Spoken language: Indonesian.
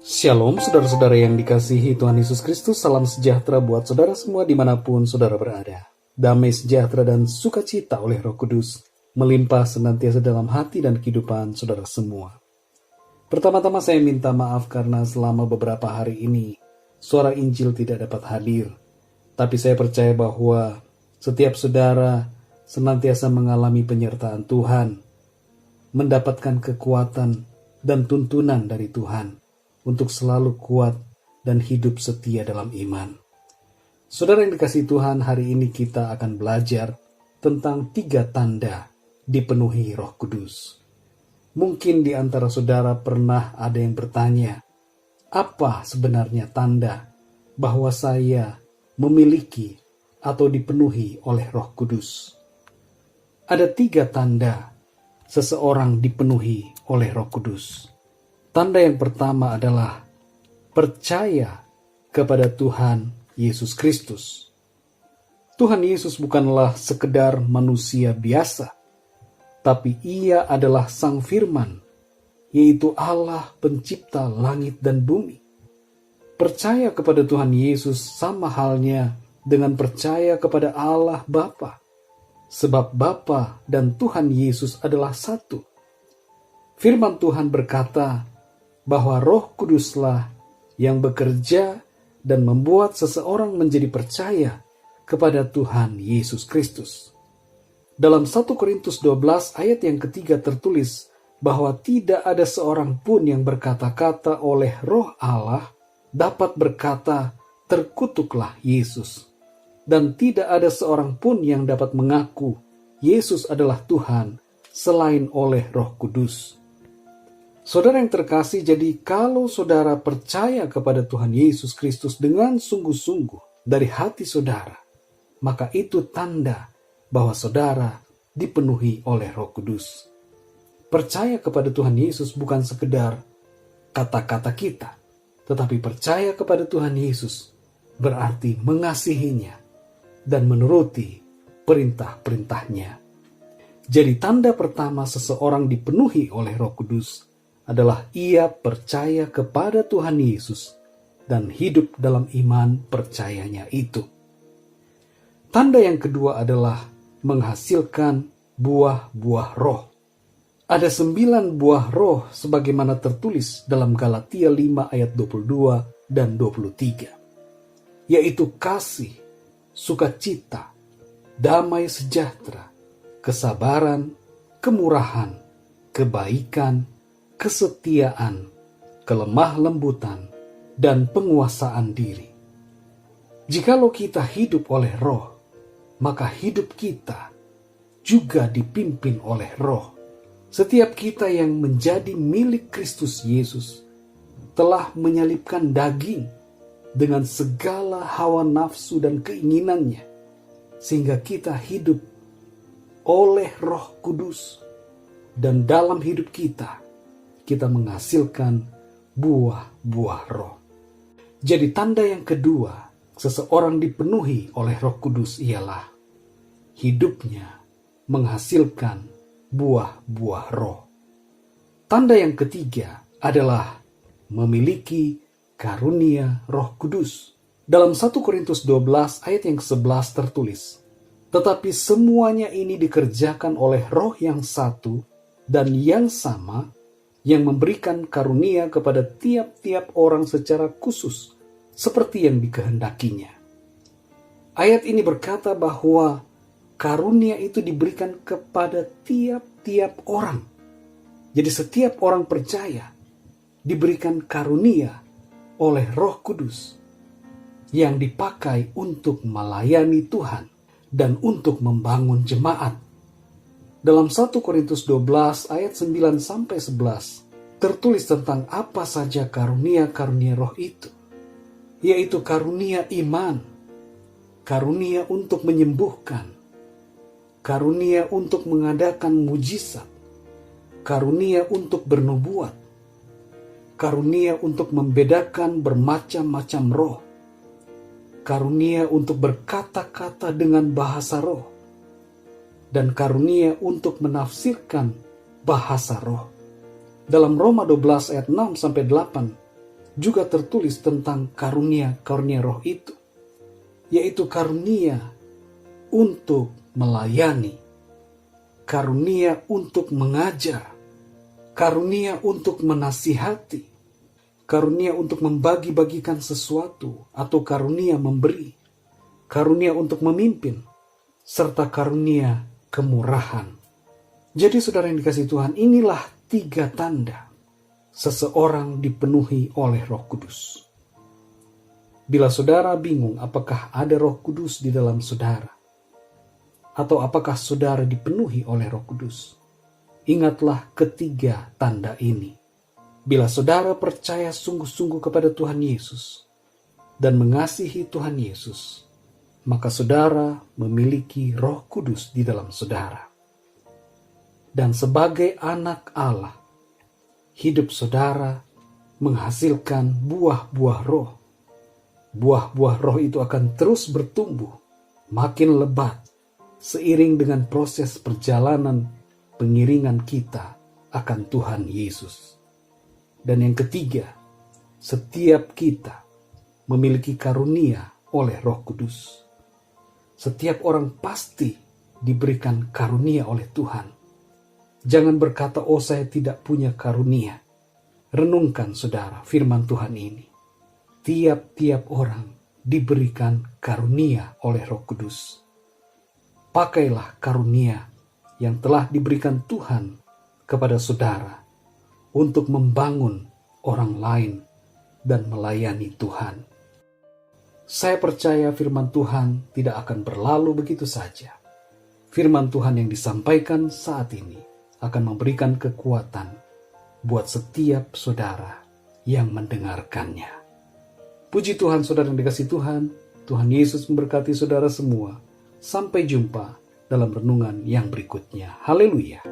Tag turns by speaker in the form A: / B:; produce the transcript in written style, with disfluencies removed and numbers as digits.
A: Shalom saudara-saudara yang dikasihi Tuhan Yesus Kristus, salam sejahtera buat saudara semua dimanapun saudara berada. Damai sejahtera dan sukacita oleh Roh Kudus melimpah senantiasa dalam hati dan kehidupan saudara semua. Pertama-tama saya minta maaf karena selama beberapa hari ini suara Injil tidak dapat hadir. Tapi saya percaya bahwa setiap saudara senantiasa mengalami penyertaan Tuhan, mendapatkan kekuatan dan tuntunan dari Tuhan untuk selalu kuat dan hidup setia dalam iman. Saudara yang dikasihi Tuhan, hari ini kita akan belajar tentang 3 tanda dipenuhi Roh Kudus. Mungkin di antara saudara pernah ada yang bertanya, apa sebenarnya tanda bahwa saya memiliki atau dipenuhi oleh Roh Kudus? Ada 3 tanda seseorang dipenuhi oleh Roh Kudus. Tanda yang pertama adalah percaya kepada Tuhan Yesus Kristus. Tuhan Yesus bukanlah sekedar manusia biasa, tapi Ia adalah Sang Firman, yaitu Allah pencipta langit dan bumi. Percaya kepada Tuhan Yesus sama halnya dengan percaya kepada Allah Bapa, sebab Bapa dan Tuhan Yesus adalah satu. Firman Tuhan berkata bahwa Roh Kuduslah yang bekerja dan membuat seseorang menjadi percaya kepada Tuhan Yesus Kristus. Dalam 1 Korintus 12 ayat yang ketiga tertulis bahwa tidak ada seorang pun yang berkata-kata oleh Roh Allah dapat berkata, terkutuklah Yesus. Dan tidak ada seorang pun yang dapat mengaku Yesus adalah Tuhan selain oleh Roh Kudus. Saudara yang terkasih, jadi kalau saudara percaya kepada Tuhan Yesus Kristus dengan sungguh-sungguh dari hati saudara, maka itu tanda bahwa saudara dipenuhi oleh Roh Kudus. Percaya kepada Tuhan Yesus bukan sekedar kata-kata kita, tetapi percaya kepada Tuhan Yesus berarti mengasihinya dan menuruti perintah-perintahnya. Jadi tanda pertama seseorang dipenuhi oleh Roh Kudus adalah ia percaya kepada Tuhan Yesus dan hidup dalam iman percayanya itu. Tanda yang kedua adalah menghasilkan buah-buah roh. Ada 9 buah roh sebagaimana tertulis dalam Galatia 5 ayat 22 dan 23, yaitu kasih, sukacita, damai sejahtera, kesabaran, kemurahan, kebaikan, kesetiaan, kelemah lembutan, dan penguasaan diri. Jikalau kita hidup oleh Roh, maka hidup kita juga dipimpin oleh Roh. Setiap kita yang menjadi milik Kristus Yesus telah menyalipkan daging dengan segala hawa nafsu dan keinginannya, sehingga kita hidup oleh Roh Kudus, dan dalam hidup kita menghasilkan buah-buah roh. Jadi tanda yang kedua seseorang dipenuhi oleh Roh Kudus ialah hidupnya menghasilkan buah-buah roh. Tanda yang ketiga adalah memiliki karunia Roh Kudus. Dalam 1 Korintus 12 ayat yang ke-11 tertulis, tetapi semuanya ini dikerjakan oleh Roh yang satu dan yang sama, yang memberikan karunia kepada tiap-tiap orang secara khusus, seperti yang dikehendakinya. Ayat ini berkata bahwa karunia itu diberikan kepada tiap-tiap orang. Jadi setiap orang percaya diberikan karunia oleh Roh Kudus yang dipakai untuk melayani Tuhan dan untuk membangun jemaat. Dalam 1 Korintus 12 ayat 9-11 tertulis tentang apa saja karunia-karunia roh itu, yaitu karunia iman, karunia untuk menyembuhkan, karunia untuk mengadakan mujizat, karunia untuk bernubuat, karunia untuk membedakan bermacam-macam roh, karunia untuk berkata-kata dengan bahasa roh, dan karunia untuk menafsirkan bahasa roh. Dalam Roma 12 ayat 6-8 juga tertulis tentang karunia-karunia roh itu, yaitu karunia untuk melayani, karunia untuk mengajar, karunia untuk menasihati, karunia untuk membagi-bagikan sesuatu, atau karunia memberi, karunia untuk memimpin, serta karunia kemurahan. Jadi saudara yang dikasihi Tuhan, inilah 3 tanda seseorang dipenuhi oleh Roh Kudus. Bila saudara bingung apakah ada Roh Kudus di dalam saudara, atau apakah saudara dipenuhi oleh Roh Kudus, ingatlah ketiga tanda ini. Bila saudara percaya sungguh-sungguh kepada Tuhan Yesus dan mengasihi Tuhan Yesus, maka saudara memiliki Roh Kudus di dalam saudara. Dan sebagai anak Allah, hidup saudara menghasilkan buah-buah roh. Buah-buah roh itu akan terus bertumbuh, makin lebat, seiring dengan proses perjalanan pengiringan kita akan Tuhan Yesus. Dan yang ketiga, setiap kita memiliki karunia oleh Roh Kudus. Setiap orang pasti diberikan karunia oleh Tuhan. Jangan berkata, oh saya tidak punya karunia. Renungkan saudara firman Tuhan ini. Tiap-tiap orang diberikan karunia oleh Roh Kudus. Pakailah karunia yang telah diberikan Tuhan kepada saudara untuk membangun orang lain dan melayani Tuhan. Saya percaya firman Tuhan tidak akan berlalu begitu saja. Firman Tuhan yang disampaikan saat ini akan memberikan kekuatan buat setiap saudara yang mendengarkannya. Puji Tuhan, saudara yang dikasihi Tuhan. Tuhan Yesus memberkati saudara semua. Sampai jumpa dalam renungan yang berikutnya. Haleluya.